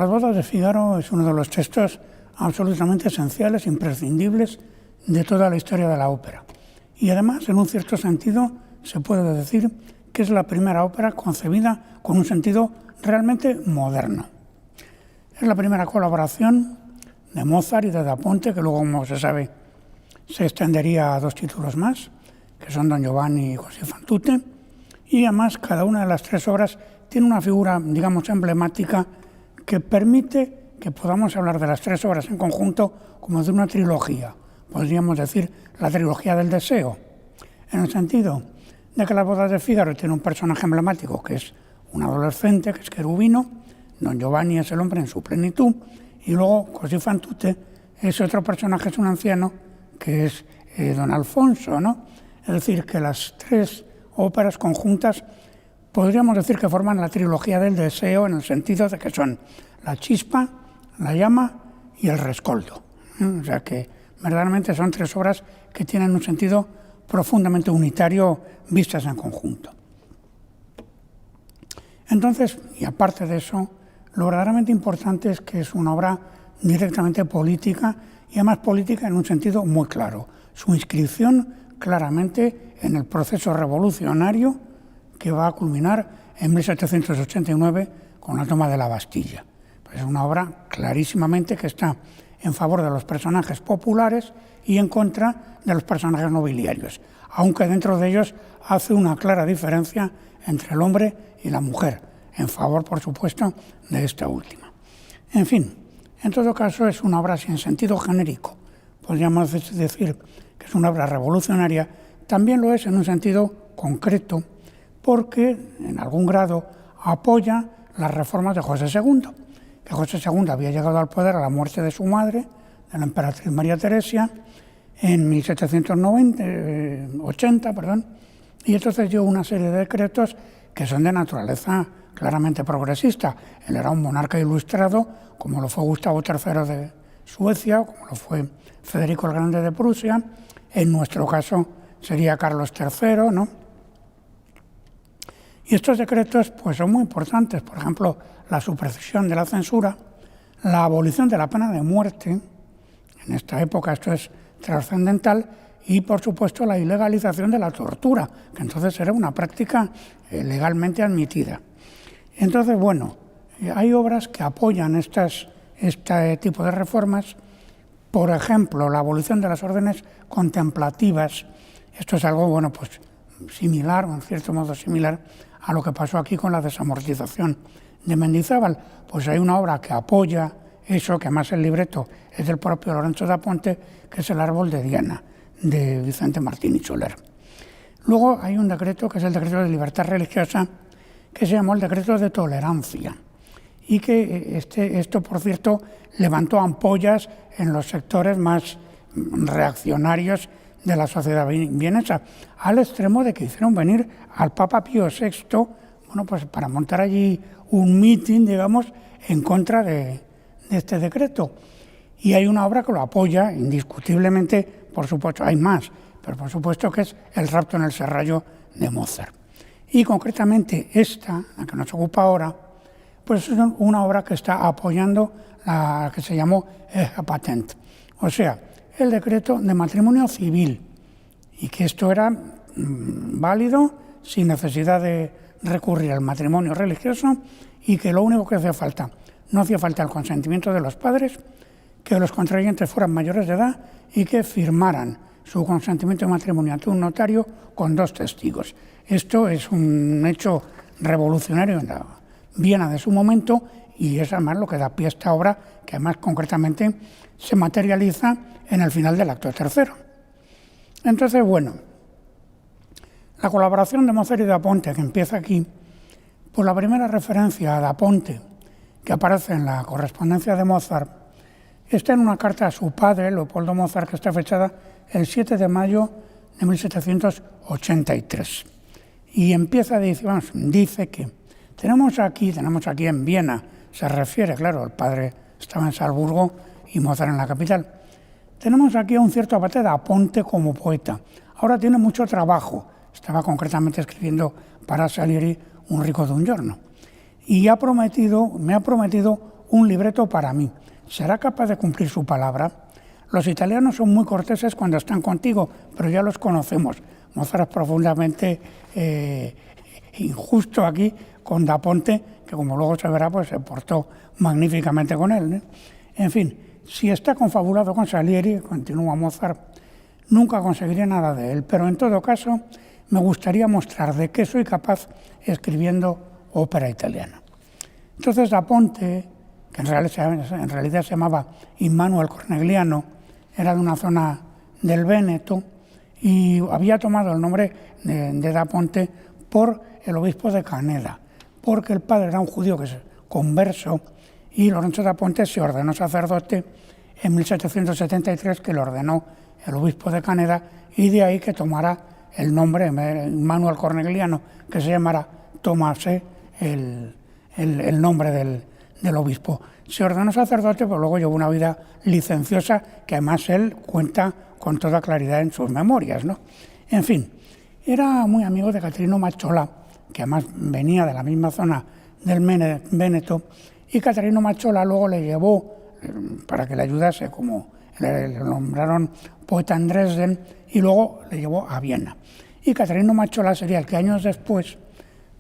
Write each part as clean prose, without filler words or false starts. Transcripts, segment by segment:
Las bodas de Fígaro es uno de los textos absolutamente esenciales, imprescindibles de toda la historia de la ópera. Y además, en un cierto sentido, se puede decir que es la primera ópera concebida con un sentido realmente moderno. Es la primera colaboración de Mozart y de Da Ponte, que luego, como se sabe, se extendería a 2 títulos más, que son Don Giovanni y Così fan tutte, y además cada una de las 3 obras tiene una figura, digamos, emblemática que permite que podamos hablar de las 3 obras en conjunto como de una trilogía. Podríamos decir la trilogía del deseo, en el sentido de que Las bodas de Fígaro tiene un personaje emblemático que es un adolescente, que es Cherubino, Don Giovanni es el hombre en su plenitud, y luego Così fan tutte es otro personaje, es un anciano, que es Don Alfonso, ¿no? Es decir, que las 3 óperas conjuntas podríamos decir que forman la trilogía del deseo en el sentido de que son la chispa, la llama y el rescoldo. O sea que verdaderamente son 3 obras que tienen un sentido profundamente unitario vistas en conjunto. Entonces, y aparte de eso, lo verdaderamente importante es que es una obra directamente política y además política en un sentido muy claro. Su inscripción claramente en el proceso revolucionario que va a culminar en 1789 con la toma de la Bastilla. Pues es una obra clarísimamente que está en favor de los personajes populares y en contra de los personajes nobiliarios, aunque dentro de ellos hace una clara diferencia entre el hombre y la mujer, en favor, por supuesto, de esta última. En fin, en todo caso es una obra sin sentido genérico. Podríamos decir que es una obra revolucionaria, también lo es en un sentido concreto, porque en algún grado apoya las reformas de José II, que José II había llegado al poder a la muerte de su madre, de la emperatriz María Teresia, en 1780, y entonces dio una serie de decretos que son de naturaleza claramente progresista. Él era un monarca ilustrado, como lo fue Gustavo III de Suecia, o como lo fue Federico el Grande de Prusia, en nuestro caso sería Carlos III, ¿no? Y estos decretos pues, son muy importantes, por ejemplo, la supresión de la censura, la abolición de la pena de muerte, en esta época esto es trascendental, y por supuesto la ilegalización de la tortura, que entonces era una práctica legalmente admitida. Entonces, bueno, hay obras que apoyan este tipo de reformas, por ejemplo, la abolición de las órdenes contemplativas. Esto es algo, bueno, pues similar, o en cierto modo similar, a lo que pasó aquí con la desamortización de Mendizábal. Pues hay una obra que apoya eso, que además el libreto es del propio Lorenzo da Ponte, que es El árbol de Diana, de Vicente Martín y Soler. Luego hay un decreto, que es el decreto de libertad religiosa, que se llamó el decreto de tolerancia, y que esto, por cierto, levantó ampollas en los sectores más reaccionarios de la sociedad vienesa, al extremo de que hicieron venir al Papa Pío VI, bueno, pues para montar allí un mitin, digamos, en contra de este decreto. Y hay una obra que lo apoya indiscutiblemente, por supuesto, hay más, pero por supuesto que es El rapto en el Serrallo de Mozart. Y concretamente esta, la que nos ocupa ahora, pues es una obra que está apoyando la que se llamó Eja Patent, o sea, el decreto de matrimonio civil, y que esto era válido sin necesidad de recurrir al matrimonio religioso, y que lo único que hacía falta, no hacía falta el consentimiento de los padres, que los contrayentes fueran mayores de edad y que firmaran su consentimiento de matrimonio ante un notario con 2 testigos. Esto es un hecho revolucionario en la Viena de su momento, y es además lo que da pie a esta obra, que además concretamente se materializa en el final del acto tercero. Entonces, bueno, la colaboración de Mozart y da Ponte, que empieza aquí, pues la primera referencia a da Ponte, que aparece en la correspondencia de Mozart, está en una carta a su padre, Leopoldo Mozart, que está fechada el 7 de mayo de 1783. Y empieza, dice que tenemos aquí en Viena, se refiere, claro, el padre estaba en Salzburgo y Mozart en la capital, tenemos aquí a un cierto abate da Ponte como poeta. Ahora tiene mucho trabajo, estaba concretamente escribiendo para Salieri Un rico d'un giorno, y me ha prometido un libreto para mí. ¿Será capaz de cumplir su palabra? Los italianos son muy corteses cuando están contigo, pero ya los conocemos. Mozart es profundamente injusto aquí con Da Ponte, que como luego se verá, pues se portó magníficamente con él, ¿no? En fin, si está confabulado con Salieri, continúa Mozart, nunca conseguiré nada de él, pero en todo caso me gustaría mostrar de qué soy capaz escribiendo ópera italiana. Entonces Da Ponte, que en realidad se llamaba Immanuel Cornegliano, era de una zona del Véneto y había tomado el nombre de Da Ponte por el obispo de Caneda, porque el padre era un judío que se converso y Lorenzo da Ponte se ordenó sacerdote en 1773, que lo ordenó el obispo de Caneda, y de ahí que tomara el nombre Immanuel Cornegliano, que se llamara Tomase el nombre del obispo. Se ordenó sacerdote, pero luego llevó una vida licenciosa que además él cuenta con toda claridad en sus memorias, ¿no? En fin, era muy amigo de Caterino Macciola, que además venía de la misma zona del Véneto, y Caterino Macciola luego le llevó, para que le ayudase, como le nombraron poeta en Dresden, y luego le llevó a Viena. Y Caterino Macciola sería el que años después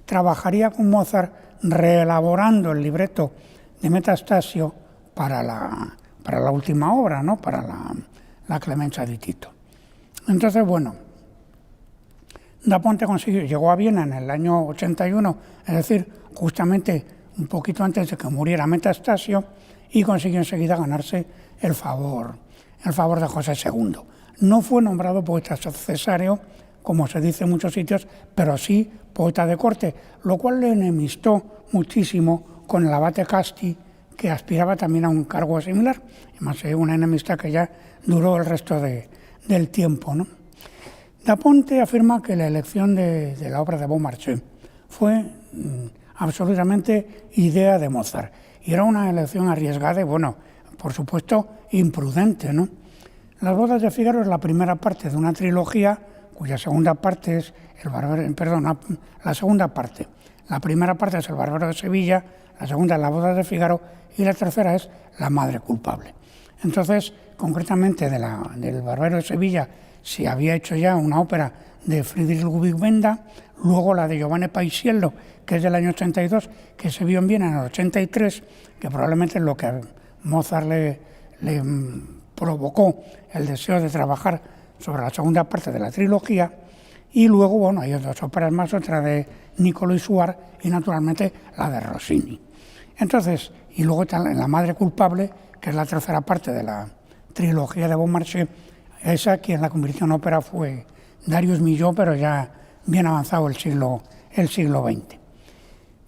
trabajaría con Mozart reelaborando el libreto de Metastasio para la última obra, ¿no? Para la Clemencia di Tito. Entonces, bueno, Da Ponte llegó a Viena en el año 81, es decir, justamente un poquito antes de que muriera Metastasio, y consiguió enseguida ganarse el favor de José II. No fue nombrado poeta cesáreo, como se dice en muchos sitios, pero sí poeta de corte, lo cual le enemistó muchísimo con el abate Casti, que aspiraba también a un cargo similar. Además, una enemistad que ya duró el resto del tiempo, ¿no? Da Ponte afirma que la elección de la obra de Beaumarchais fue absolutamente idea de Mozart. Y era una elección arriesgada y, bueno, por supuesto, imprudente, ¿no? Las bodas de Fígaro es la primera parte de una trilogía cuya segunda parte es la segunda parte. La primera parte es El Bárbaro de Sevilla, la segunda es Las bodas de Fígaro y la tercera es La madre culpable. Entonces, concretamente del Bárbaro de Sevilla se había hecho ya una ópera de Friedrich Ludwig Benda, luego la de Giovanni Paisiello, que es del año 82, que se vio en Viena en el 83, que probablemente es lo que a Mozart le provocó el deseo de trabajar sobre la segunda parte de la trilogía, y luego, bueno, hay dos óperas más, otra de Niccolò Suar y naturalmente la de Rossini. Entonces, y luego La madre culpable, que es la tercera parte de la trilogía de Beaumarchais, esa quien la convirtió en ópera fue Darius Milhaud, pero ya bien avanzado el siglo XX.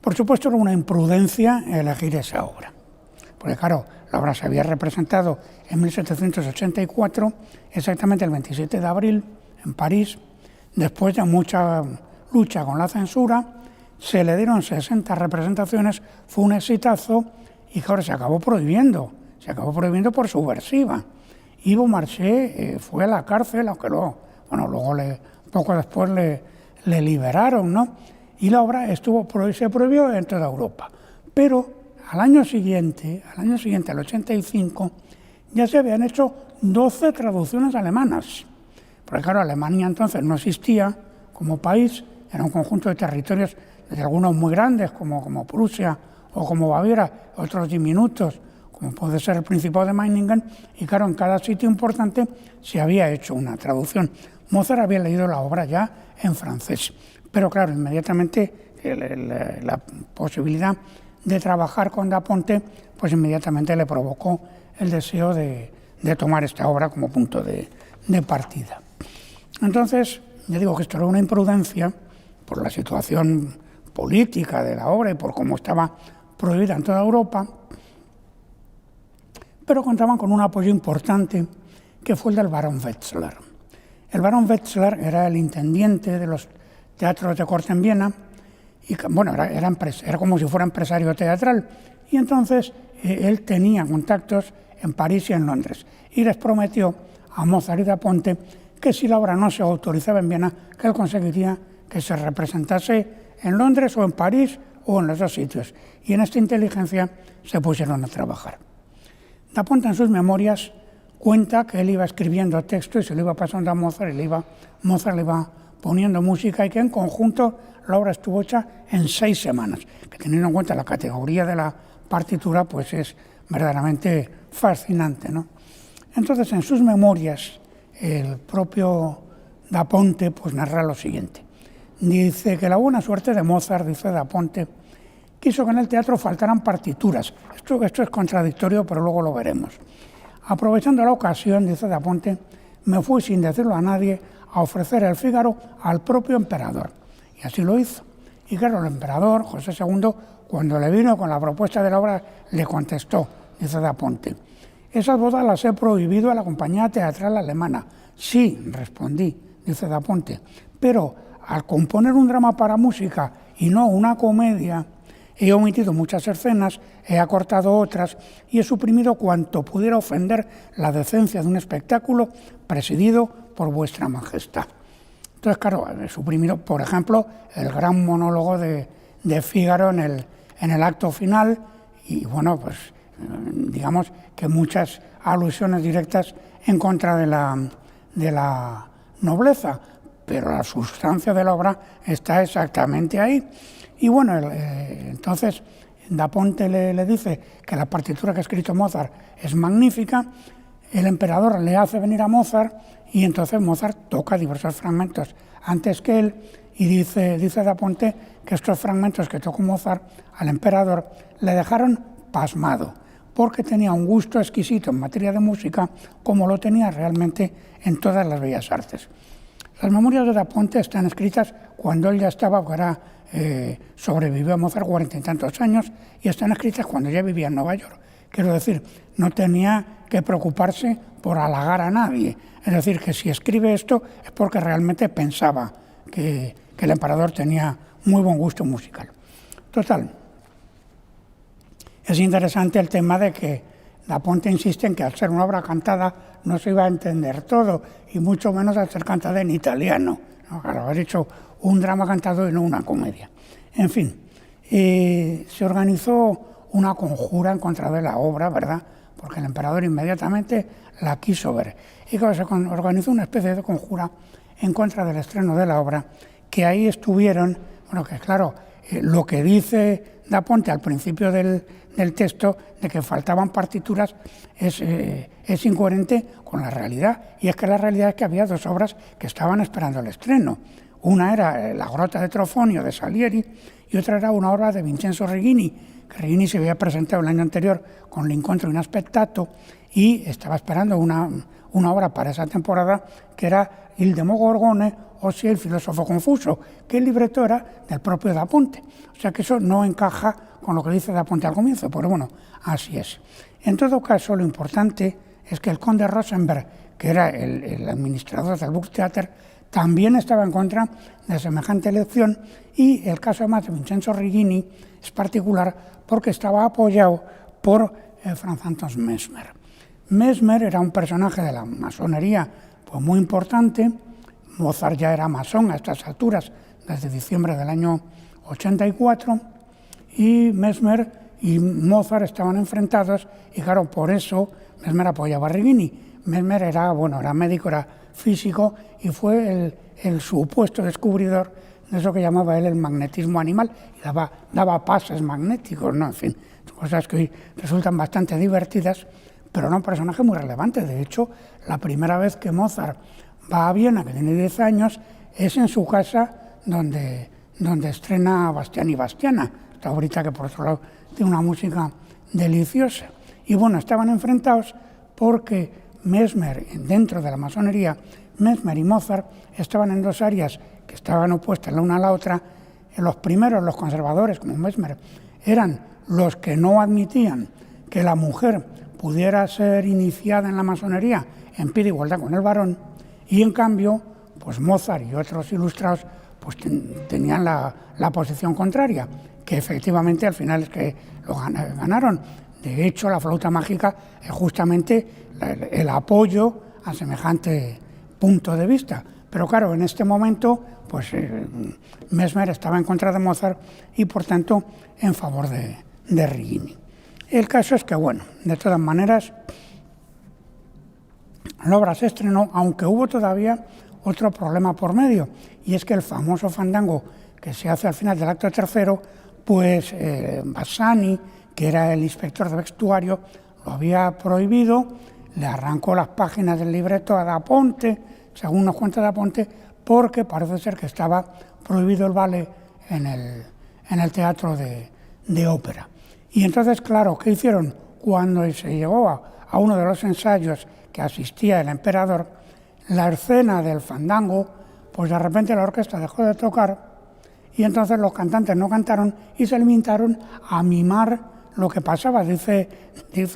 Por supuesto, era una imprudencia elegir esa obra, porque claro, la obra se había representado en 1784, exactamente el 27 de abril, en París. Después de mucha lucha con la censura, se le dieron 60 representaciones, fue un exitazo, y claro, se acabó prohibiendo por subversiva. Y Beaumarchais fue a la cárcel, aunque luego poco después le liberaron, ¿no? Y la obra se prohibió en toda Europa. Pero al año siguiente, al 85, ya se habían hecho 12 traducciones alemanas. Porque claro, Alemania entonces no existía como país, era un conjunto de territorios, desde algunos muy grandes, como Prusia o como Baviera, otros diminutos, como puede ser el Principado de Meiningen, y claro, en cada sitio importante se había hecho una traducción. Mozart había leído la obra ya en francés, pero claro, inmediatamente la posibilidad de trabajar con Da Ponte, pues inmediatamente le provocó el deseo de tomar esta obra como punto de partida. Entonces, ya digo que esto era una imprudencia por la situación política de la obra y por cómo estaba prohibida en toda Europa, pero contaban con un apoyo importante que fue el del barón Wetzlar. El barón Wetzlar era el intendiente de los teatros de corte en Viena y, bueno, era como si fuera empresario teatral, y entonces él tenía contactos en París y en Londres y les prometió a Mozart y Da Ponte que si la obra no se autorizaba en Viena, que él conseguiría que se representase en Londres o en París o en los dos sitios. Y en esta inteligencia se pusieron a trabajar. Da Ponte en sus memorias cuenta que él iba escribiendo texto y se lo iba pasando a Mozart y Mozart le iba poniendo música y que en conjunto la obra estuvo hecha en 6 semanas, que teniendo en cuenta la categoría de la partitura, pues es verdaderamente fascinante, ¿no? Entonces, en sus memorias, el propio Da Ponte pues narra lo siguiente. Dice que la buena suerte de Mozart, dice Da Ponte, quiso que en el teatro faltaran partituras. Esto es contradictorio, pero luego lo veremos. Aprovechando la ocasión, dice Da Ponte, me fui sin decirlo a nadie a ofrecer el Fígaro al propio emperador. Y así lo hizo. Y claro, el emperador, José II, cuando le vino con la propuesta de la obra, le contestó, dice Da Ponte, esas bodas las he prohibido a la compañía teatral alemana. Sí, respondí, dice Da Ponte, pero al componer un drama para música y no una comedia, he omitido muchas escenas, he acortado otras y he suprimido cuanto pudiera ofender la decencia de un espectáculo presidido por vuestra majestad. Entonces, claro, he suprimido, por ejemplo, el gran monólogo de Fígaro en el acto final y, bueno, pues digamos que muchas alusiones directas en contra de la nobleza, pero la sustancia de la obra está exactamente ahí. Y bueno, entonces Da Ponte le dice que la partitura que ha escrito Mozart es magnífica, el emperador le hace venir a Mozart y entonces Mozart toca diversos fragmentos antes que él y dice Da Ponte que estos fragmentos que tocó Mozart al emperador le dejaron pasmado, porque tenía un gusto exquisito en materia de música como lo tenía realmente en todas las bellas artes. Las memorias de Da Ponte están escritas cuando él ya estaba, sobrevivió a Mozart 40 y tantos años, y están escritas cuando ya vivía en Nueva York. Quiero decir, no tenía que preocuparse por halagar a nadie. Es decir, que si escribe esto es porque realmente pensaba que el emperador tenía muy buen gusto musical. Total, es interesante el tema de que Da Ponte insiste en que al ser una obra cantada no se iba a entender todo, y mucho menos al ser cantada en italiano. ¿No? Claro, haber hecho un drama cantado y no una comedia. En fin, se organizó una conjura en contra de la obra, ¿verdad? Porque el emperador inmediatamente la quiso ver. Y claro, se organizó una especie de conjura en contra del estreno de la obra, que ahí estuvieron, bueno, que claro, lo que dice Da Ponte al principio del texto, de que faltaban partituras, es incoherente con la realidad. Y es que la realidad es que había 2 obras que estaban esperando el estreno. Una era La Grota de Trofonio de Salieri y otra era una obra de Vincenzo Reghini, que Reghini se había presentado el año anterior con L'Incontro in Aspettato y estaba esperando una obra para esa temporada que era Il Demogorgone, o sea, El filósofo confuso, que el libreto era del propio Da Ponte. O sea que eso no encaja con lo que dice Da Ponte al comienzo, pero bueno, así es. En todo caso, lo importante es que el conde Rosenberg, que era el administrador del Burgtheater, también estaba en contra de semejante elección, y el caso además de Vincenzo Reghini es particular porque estaba apoyado por Franz Anton Mesmer. Mesmer era un personaje de la masonería pues muy importante. Mozart ya era masón a estas alturas, desde diciembre del año 84, y Mesmer y Mozart estaban enfrentados, y claro, por eso Mesmer apoyaba a Reghini. Mesmer era médico, era físico, y fue el supuesto descubridor de eso que llamaba él el magnetismo animal, y daba pases magnéticos, ¿no? En fin, cosas que hoy resultan bastante divertidas, pero era un personaje muy relevante. De hecho, la primera vez que Mozart va a Viena, que tiene 10 años, es en su casa donde estrena Bastián y Bastiana, esta obrita que por otro lado tiene una música deliciosa. Y bueno, estaban enfrentados porque Mesmer, dentro de la masonería, Mesmer y Mozart estaban en 2 áreas que estaban opuestas la una a la otra. Los primeros, los conservadores, como Mesmer, eran los que no admitían que la mujer pudiera ser iniciada en la masonería en pie de igualdad con el varón, y en cambio, pues Mozart y otros ilustrados pues tenían la posición contraria, que efectivamente al final es que lo ganaron. De hecho, la flauta mágica es justamente el apoyo a semejante punto de vista. Pero claro, en este momento pues Mesmer estaba en contra de Mozart y por tanto en favor de Righini. El caso es que, bueno, de todas maneras, la obra se estrenó, aunque hubo todavía otro problema por medio, y es que el famoso fandango que se hace al final del acto tercero, pues Bassani, que era el inspector de vestuario, lo había prohibido, le arrancó las páginas del libreto a Da Ponte, según nos cuenta Da Ponte, porque parece ser que estaba prohibido el ballet en el teatro de ópera. Y entonces, claro, ¿qué hicieron? Cuando se llegó a uno de los ensayos que asistía el emperador, la escena del fandango, pues de repente la orquesta dejó de tocar y entonces los cantantes no cantaron y se limitaron a mimar lo que pasaba. Dice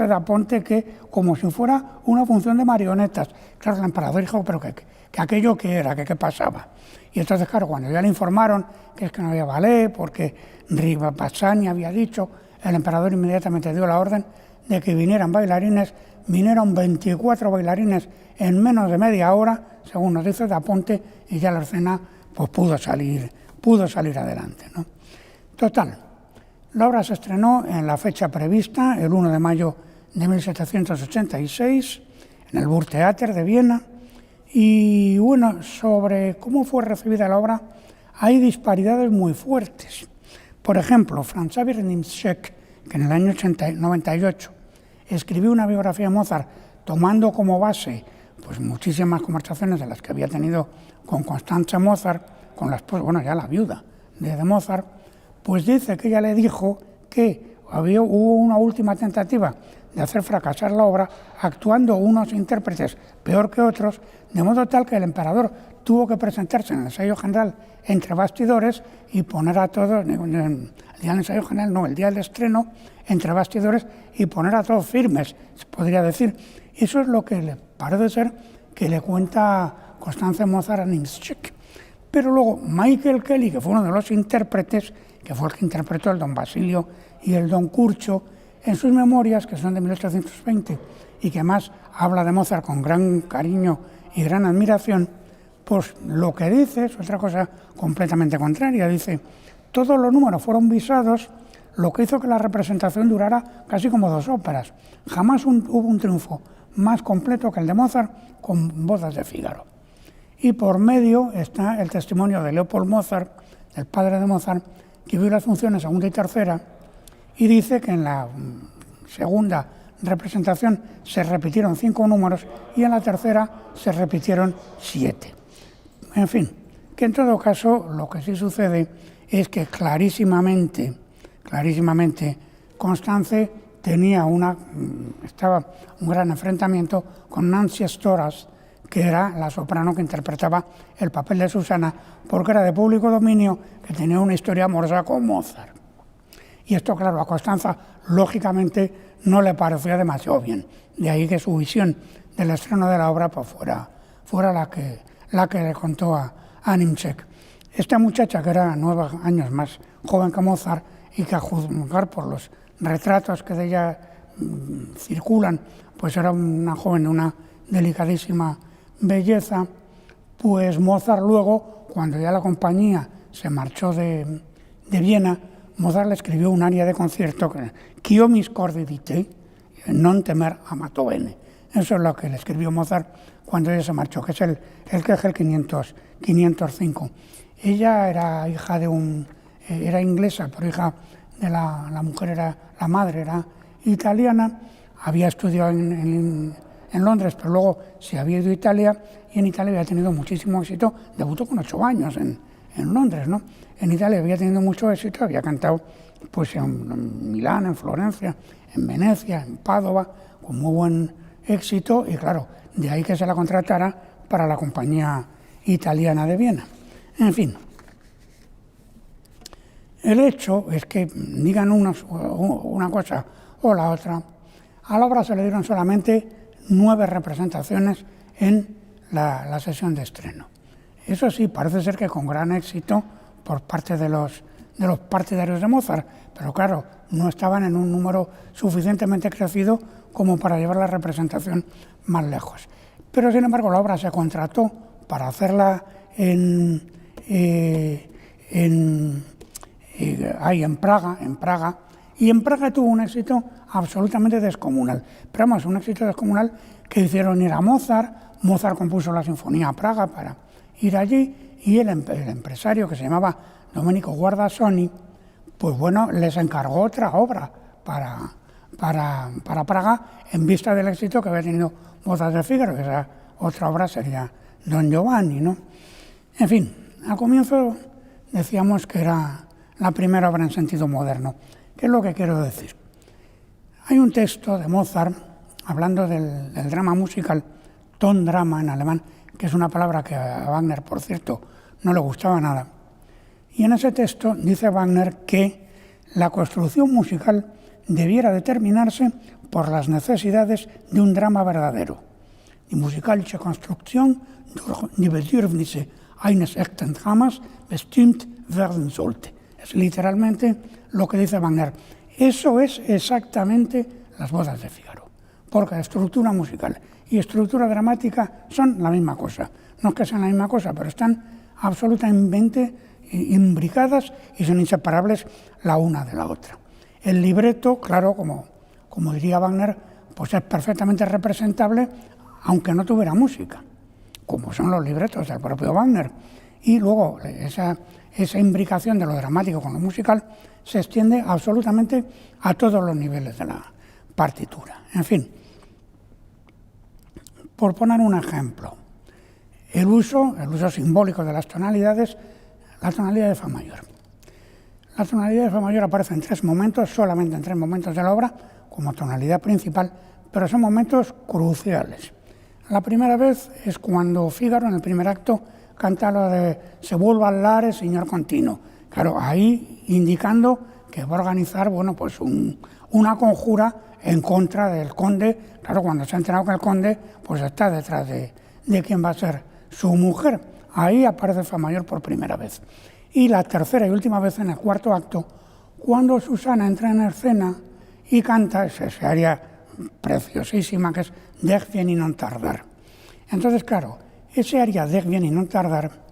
Da Ponte que como si fuera una función de marionetas. Claro, el emperador dijo, pero que aquello que era, que qué pasaba. Y entonces, claro, cuando ya le informaron que es que no había ballet, porque Bassani había dicho, el emperador inmediatamente dio la orden de que vinieran bailarines. Vinieron 24 bailarines en menos de media hora, según nos dice Da Ponte, y ya la escena pues pudo salir adelante, ¿no? Total, la obra se estrenó en la fecha prevista, el 1 de mayo de 1786, en el Burgtheater de Viena. Y bueno, sobre cómo fue recibida la obra, hay disparidades muy fuertes. Por ejemplo, Franz Xaver Nimzek, que en el año 98 escribió una biografía de Mozart tomando como base pues muchísimas conversaciones de las que había tenido con Constanze Mozart, con la esposa, bueno, ya la viuda de Mozart, pues dice que ella le dijo que hubo una última tentativa de hacer fracasar la obra actuando unos intérpretes peor que otros, de modo tal que el emperador tuvo que presentarse en el ensayo general entre bastidores y poner a todos, el día del ensayo general, no, el día del estreno, entre bastidores y poner a todos firmes, se podría decir. Eso es lo que le parece ser que le cuenta Constanze Mozart a Nimzek. Pero luego Michael Kelly, que fue uno de los intérpretes, que fue el que interpretó el Don Basilio y el Don Curcio, en sus memorias, que son de 1820, y que además habla de Mozart con gran cariño y gran admiración, pues lo que dice es otra cosa completamente contraria. Dice, todos los números fueron visados, lo que hizo que la representación durara casi como 2 óperas. Jamás hubo un triunfo más completo que el de Mozart con Bodas de Fígaro. Y por medio está el testimonio de Leopold Mozart, el padre de Mozart, que vio las funciones segunda y tercera, y dice que en la segunda representación se repitieron 5 números y en la tercera se repitieron 7. En fin, que en todo caso lo que sí sucede es que clarísimamente Constanze estaba un gran enfrentamiento con Nancy Storace, que era la soprano que interpretaba el papel de Susana, porque era de público dominio, que tenía una historia amorosa con Mozart. Y esto, claro, a Constanza, lógicamente, no le parecía demasiado bien. De ahí que su visión del estreno de la obra pues, fuera la que le contó a Nimzek. Esta muchacha, que era 9 años más joven que Mozart, y que a juzgar por los retratos que de ella circulan, pues era una joven de una delicadísima belleza, pues Mozart luego, cuando ya la compañía se marchó de Viena, Mozart le escribió un aria de concierto, Ch'io mi scordi di te, non temer amato bene. Eso es lo que le escribió Mozart cuando ella se marchó, que es el Kegel 505. Ella era hija era inglesa, pero hija de la mujer, la madre era italiana, había estudiado en Londres, pero luego se había ido a Italia, y en Italia había tenido muchísimo éxito. Debutó con 8 años en Londres, ¿no? En Italia había tenido mucho éxito, había cantado pues en Milán, en Florencia, en Venecia, en Padova, con muy buen éxito, y claro, de ahí que se la contratara para la compañía italiana de Viena. En fin, el hecho es que digan una cosa o la otra, a la obra se le dieron solamente 9 representaciones en la sesión de estreno. Eso sí, parece ser que con gran éxito por parte de los partidarios de Mozart, pero claro, no estaban en un número suficientemente crecido como para llevar la representación más lejos. Pero sin embargo la obra se contrató para hacerla en hay en Praga, y en Praga tuvo un éxito absolutamente descomunal. Pero vamos, un éxito descomunal que hicieron ir a Mozart. Mozart compuso la Sinfonía a Praga para ir allí, y el empresario, que se llamaba Domenico Guardasoni, pues bueno, les encargó otra obra para Praga, en vista del éxito que había tenido Bodas de Fígaro, que esa otra obra sería Don Giovanni, ¿no? En fin, al comienzo decíamos que era la primera obra en sentido moderno. ¿Qué es lo que quiero decir? Hay un texto de Mozart, hablando del drama musical, Tondrama en alemán, que es una palabra que a Wagner, por cierto, no le gustaba nada. Y en ese texto dice Wagner que la construcción musical debiera determinarse por las necesidades de un drama verdadero. Die musikalische Konstruktion durch die Bedürfnisse eines echten Dramas bestimmt werden sollte. Es literalmente lo que dice Wagner. Eso es exactamente Las Bodas de Fígaro, porque estructura musical y estructura dramática son la misma cosa. No es que sean la misma cosa, pero están absolutamente imbricadas y son inseparables la una de la otra. El libreto, claro, como diría Wagner, pues es perfectamente representable aunque no tuviera música, como son los libretos del propio Wagner. Y luego esa imbricación de lo dramático con lo musical se extiende absolutamente a todos los niveles de la partitura. En fin, por poner un ejemplo, el uso simbólico de las tonalidades, la tonalidad de fa mayor. La tonalidad de fa mayor aparece en tres momentos, solamente en tres momentos de la obra, como tonalidad principal, pero son momentos cruciales. La primera vez es cuando Fígaro, en el primer acto, canta lo de «Se vuelva al lare, señor continuo». Claro, ahí indicando que va a organizar, bueno, pues una conjura en contra del conde. Claro, cuando se ha enterado que el conde pues está detrás de quien va a ser su mujer. Ahí aparece fa mayor por primera vez. Y la tercera y última vez en el cuarto acto, cuando Susana entra en escena y canta esa aria preciosísima que es «Dech bien y non tardar». Entonces, claro, ese aria «Dech bien y non tardar»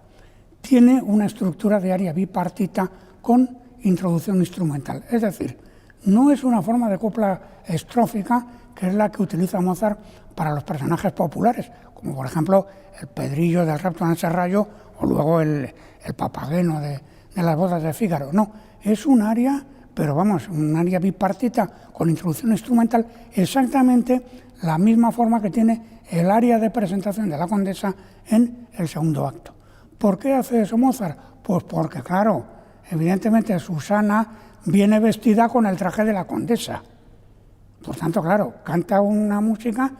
tiene una estructura de aria bipartita con introducción instrumental. Es decir, no es una forma de copla estrófica que es la que utiliza Mozart para los personajes populares, como por ejemplo el Pedrillo del Rapto en el Serrallo o luego el Papageno de Las Bodas de Fígaro. No, es un aria, pero vamos, un aria bipartita con introducción instrumental, exactamente la misma forma que tiene el aria de presentación de la condesa en el segundo acto. ¿Por qué hace eso Mozart? Pues porque, claro, evidentemente Susana viene vestida con el traje de la condesa. Por tanto, claro, canta una música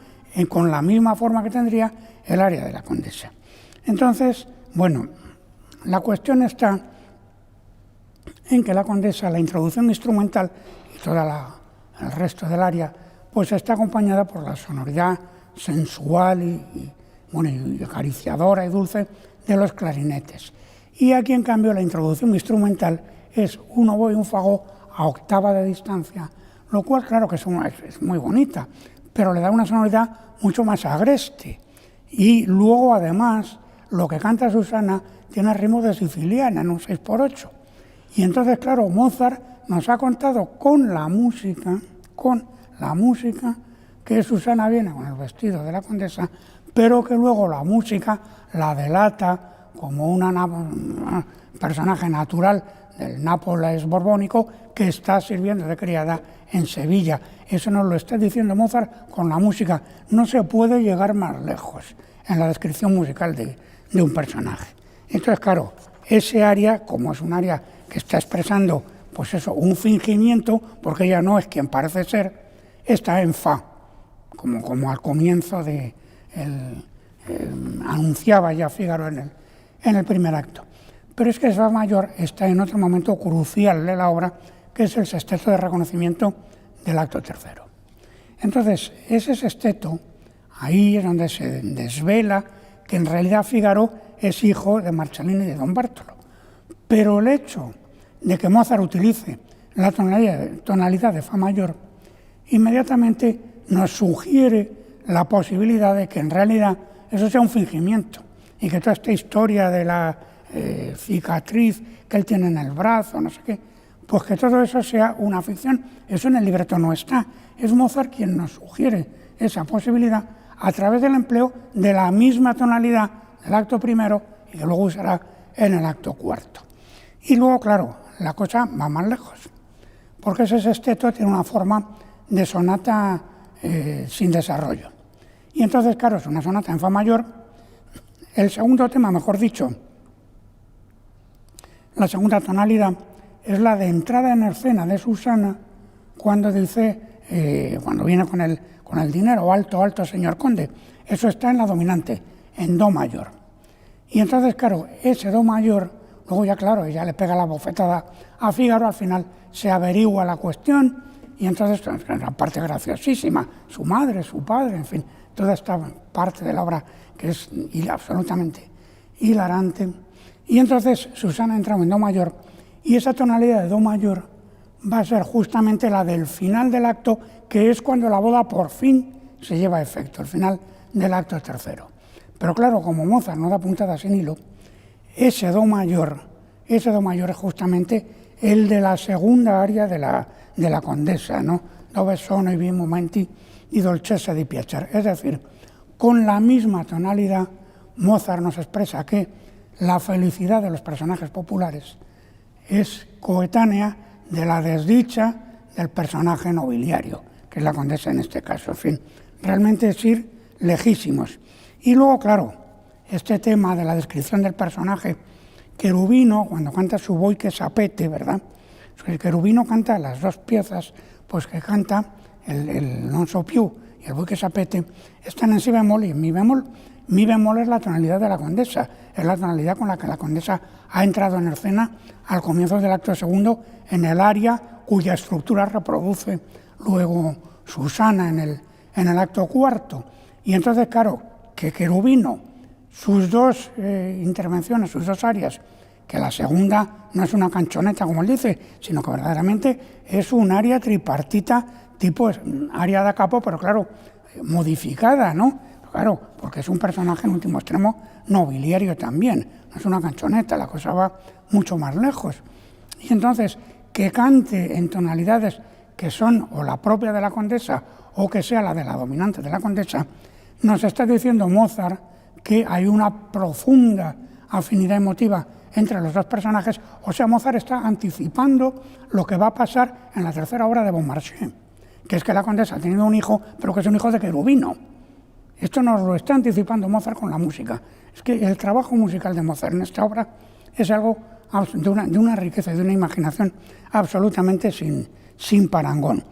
con la misma forma que tendría el aria de la condesa. Entonces, bueno, la cuestión está en que la condesa, la introducción instrumental y todo el resto del aria, pues está acompañada por la sonoridad sensual y acariciadora y dulce de los clarinetes. Y aquí, en cambio, la introducción instrumental es un oboe y un fagot a octava de distancia, lo cual, claro, que es muy bonita, pero le da una sonoridad mucho más agreste. Y luego, además, lo que canta Susana tiene ritmo de siciliana, en un 6x8. Y entonces, claro, Mozart nos ha contado con la música, que Susana viene con el vestido de la condesa, pero que luego la música la delata como un personaje natural del Nápoles borbónico que está sirviendo de criada en Sevilla. Eso nos lo está diciendo Mozart con la música. No se puede llegar más lejos en la descripción musical de un personaje. Entonces, claro, ese aria, como es un aria que está expresando, pues eso, un fingimiento, porque ella no es quien parece ser, está en fa, como al comienzo anunciaba ya Fígaro en el primer acto. Pero es que el fa mayor está en otro momento crucial de la obra, que es el sexteto de reconocimiento del acto tercero. Entonces, ese sexteto, ahí es donde se desvela que en realidad Fígaro es hijo de Marcellino y de Don Bartolo. Pero el hecho de que Mozart utilice la tonalidad de fa mayor, inmediatamente nos sugiere la posibilidad de que en realidad eso sea un fingimiento y que toda esta historia de la cicatriz que él tiene en el brazo, no sé qué, pues que todo eso sea una ficción. Eso en el libreto no está. Es Mozart quien nos sugiere esa posibilidad a través del empleo de la misma tonalidad del acto primero y que luego usará en el acto cuarto. Y luego, claro, la cosa va más lejos, porque ese sexteto tiene una forma de sonata sin desarrollo. Y entonces, claro, es una sonata en fa mayor. El segundo tema, mejor dicho, la segunda tonalidad, es la de entrada en escena de Susana cuando dice, cuando viene con el dinero, alto, alto, señor conde. Eso está en la dominante, en do mayor. Y entonces, claro, ese do mayor, luego ya, claro, ella le pega la bofetada a Fígaro, al final se averigua la cuestión, y entonces, una parte graciosísima, su madre, su padre, en fin, toda esta parte de la obra que es absolutamente hilarante. Y entonces Susana entra en do mayor, y esa tonalidad de do mayor va a ser justamente la del final del acto, que es cuando la boda por fin se lleva a efecto, el final del acto tercero. Pero claro, como Mozart no da puntadas sin hilo, ese do mayor es justamente el de la segunda aria de la Condesa, ¿no? Dove sono i bei momenti di dolcezza di piacere. Es decir, con la misma tonalidad, Mozart nos expresa que la felicidad de los personajes populares es coetánea de la desdicha del personaje nobiliario, que es la condesa en este caso. En fin, realmente es ir lejísimos. Y luego, claro, este tema de la descripción del personaje, Cherubino, cuando canta su Voi che sapete, ¿verdad? El Cherubino canta las dos piezas, pues que canta el Non so più y el Voi che sapete, están en si bemol y en mi bemol. Mi bemol es la tonalidad de la condesa, es la tonalidad con la que la condesa ha entrado en escena al comienzo del acto segundo en el aria cuya estructura reproduce luego Susana en el acto cuarto. Y entonces, claro, que Cherubino, sus dos intervenciones, sus dos arias, que la segunda no es una canchoneta, como él dice, sino que verdaderamente es un aria tripartita, tipo aria da capo, pero claro, modificada, ¿no? Claro, porque es un personaje en último extremo nobiliario también, no es una canchoneta, la cosa va mucho más lejos. Y entonces, que cante en tonalidades que son o la propia de la condesa o que sea la de la dominante de la condesa, nos está diciendo Mozart que hay una profunda afinidad emotiva entre los dos personajes, o sea, Mozart está anticipando lo que va a pasar en la tercera obra de Beaumarchais, que es que la condesa ha tenido un hijo, pero que es un hijo de Cherubino. Esto nos lo está anticipando Mozart con la música. Es que el trabajo musical de Mozart en esta obra es algo de una riqueza y de una imaginación absolutamente sin parangón.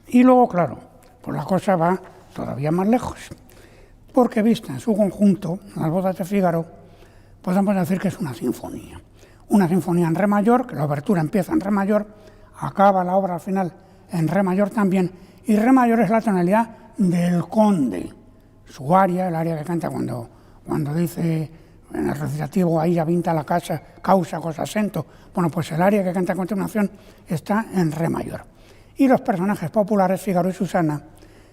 Y luego, claro, pues la cosa va todavía más lejos, porque vista en su conjunto, las bodas de Fígaro, podemos decir que es una sinfonía en re mayor, que la obertura empieza en re mayor, acaba la obra al final en re mayor también, y re mayor es la tonalidad del conde, su aria, el aria que canta cuando dice en el recitativo ahí ya vinta la casa, causa cosa sento. Bueno, pues el aria que canta a continuación está en re mayor. Y los personajes populares, Fígaro y Susana,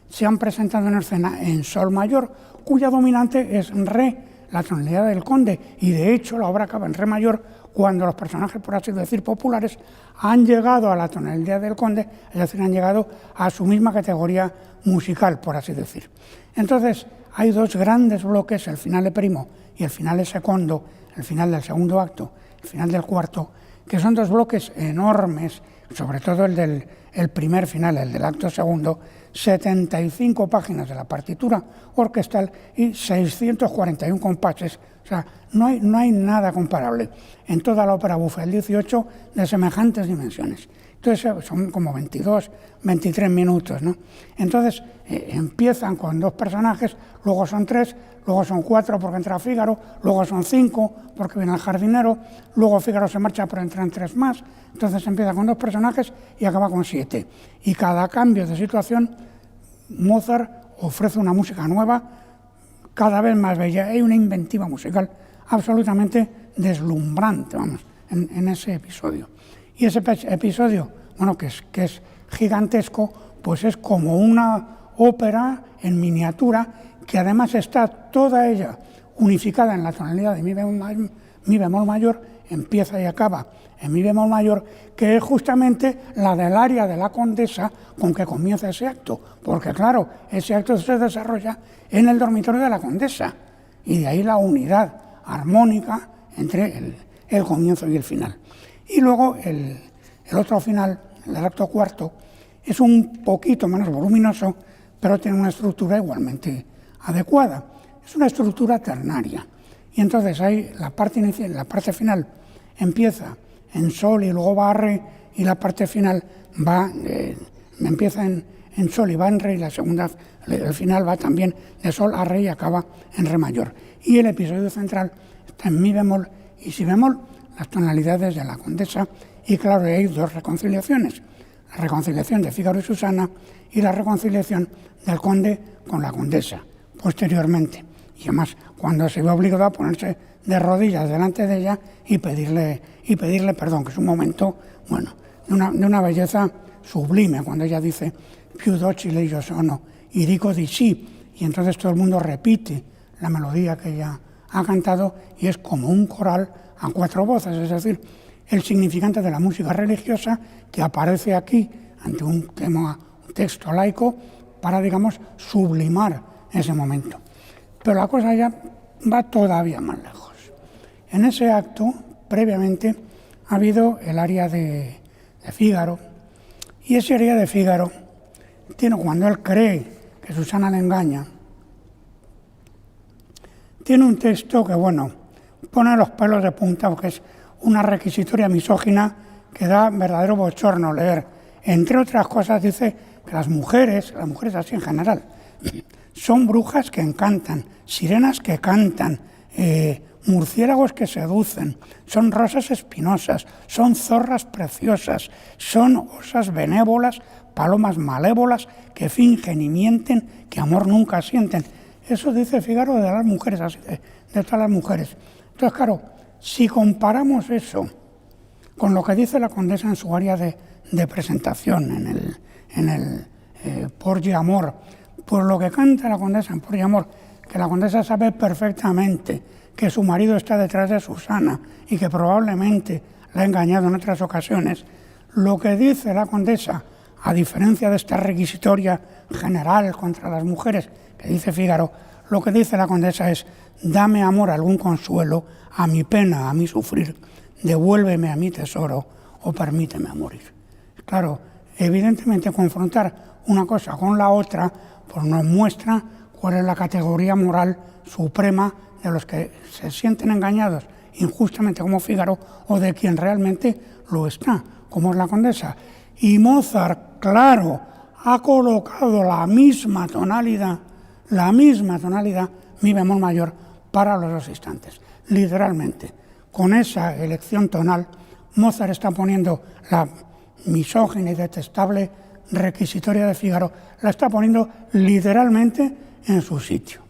se han presentado en escena en sol mayor, cuya dominante es re, la tonalidad del conde, y de hecho la obra acaba en re mayor cuando los personajes, por así decir, populares, han llegado a la tonalidad del conde, es decir, han llegado a su misma categoría musical, por así decir. Entonces, hay dos grandes bloques, el finale primo y el finale secondo, el final del segundo acto, el final del cuarto, que son dos bloques enormes, sobre todo el primer final, el del acto segundo, 75 páginas de la partitura orquestal y 641 compases. O sea, no hay nada comparable en toda la ópera bufa del 18 de semejantes dimensiones. Entonces son como 22, 23 minutos, ¿no? Entonces empiezan con dos personajes, luego son tres, luego son cuatro porque entra Fígaro, luego son cinco porque viene el jardinero, luego Fígaro se marcha pero entran tres más. Entonces empieza con dos personajes y acaba con 7. Y cada cambio de situación, Mozart ofrece una música nueva, cada vez más bella. Hay una inventiva musical absolutamente deslumbrante, vamos, en ese episodio. Y ese episodio, bueno, que es gigantesco, pues es como una ópera en miniatura, que además está toda ella unificada en la tonalidad de mi bemol mayor, empieza y acaba en mi bemol mayor, que es justamente la del aria de la Condesa con que comienza ese acto, porque claro, ese acto se desarrolla en el dormitorio de la Condesa, y de ahí la unidad armónica entre el comienzo y el final. Y luego el otro final, el acto cuarto, es un poquito menos voluminoso, pero tiene una estructura igualmente adecuada. Es una estructura ternaria. Y entonces ahí la parte inicial, la parte final empieza en sol y luego va a re, y la parte final empieza en sol y va en re, y el final va también de sol a re y acaba en re mayor. Y el episodio central está en mi bemol y si bemol, las tonalidades de la Condesa, y claro, hay dos reconciliaciones: la reconciliación de Fígaro y Susana y la reconciliación del conde con la Condesa posteriormente. Y además, cuando se ve obligado a ponerse de rodillas delante de ella y pedirle perdón, que es un momento, bueno, de una belleza sublime, cuando ella dice più docile io sono, y dico di sì, y entonces todo el mundo repite la melodía que ella ha cantado, y es como un coral a cuatro voces, es decir, el significante de la música religiosa que aparece aquí ante un texto laico para, digamos, sublimar ese momento. Pero la cosa ya va todavía más lejos. En ese acto, previamente, ha habido el aria de Fígaro, y ese aria de Fígaro tiene, cuando él cree que Susana le engaña, tiene un texto que, bueno, pone los pelos de punta, porque es una requisitoria misógina que da verdadero bochorno leer. Entre otras cosas dice que las mujeres así en general, son brujas que encantan, sirenas que cantan, murciélagos que seducen, son rosas espinosas, son zorras preciosas, son osas benévolas, palomas malévolas que fingen y mienten, que amor nunca sienten. Eso dice Fígaro de las mujeres, así de todas las mujeres. Entonces, claro, si comparamos eso con lo que dice la Condesa en su área de presentación, en el Porgi Amor, por lo que canta la Condesa en Porgi Amor, que la Condesa sabe perfectamente que su marido está detrás de Susana y que probablemente la ha engañado en otras ocasiones, lo que dice la Condesa, a diferencia de esta requisitoria general contra las mujeres que dice Fígaro, lo que dice la Condesa es: dame, amor, algún consuelo a mi pena, a mi sufrir, devuélveme a mi tesoro o permíteme morir. Claro, evidentemente confrontar una cosa con la otra pues nos muestra cuál es la categoría moral suprema de los que se sienten engañados injustamente como Fígaro, o de quien realmente lo está, como es la Condesa. Y Mozart, claro, ha colocado la misma tonalidad, mi bemol mayor, para los dos instantes. Literalmente, con esa elección tonal, Mozart está poniendo la misógina y detestable requisitoria de Fígaro, la está poniendo literalmente en su sitio.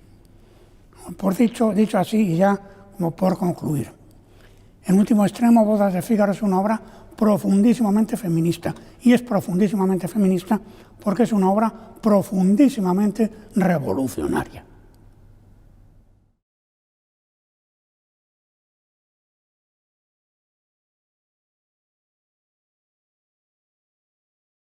Por dicho así, y ya como por concluir. En último extremo, Bodas de Fígaro es una obra profundísimamente feminista, y es profundísimamente feminista porque es una obra profundísimamente revolucionaria.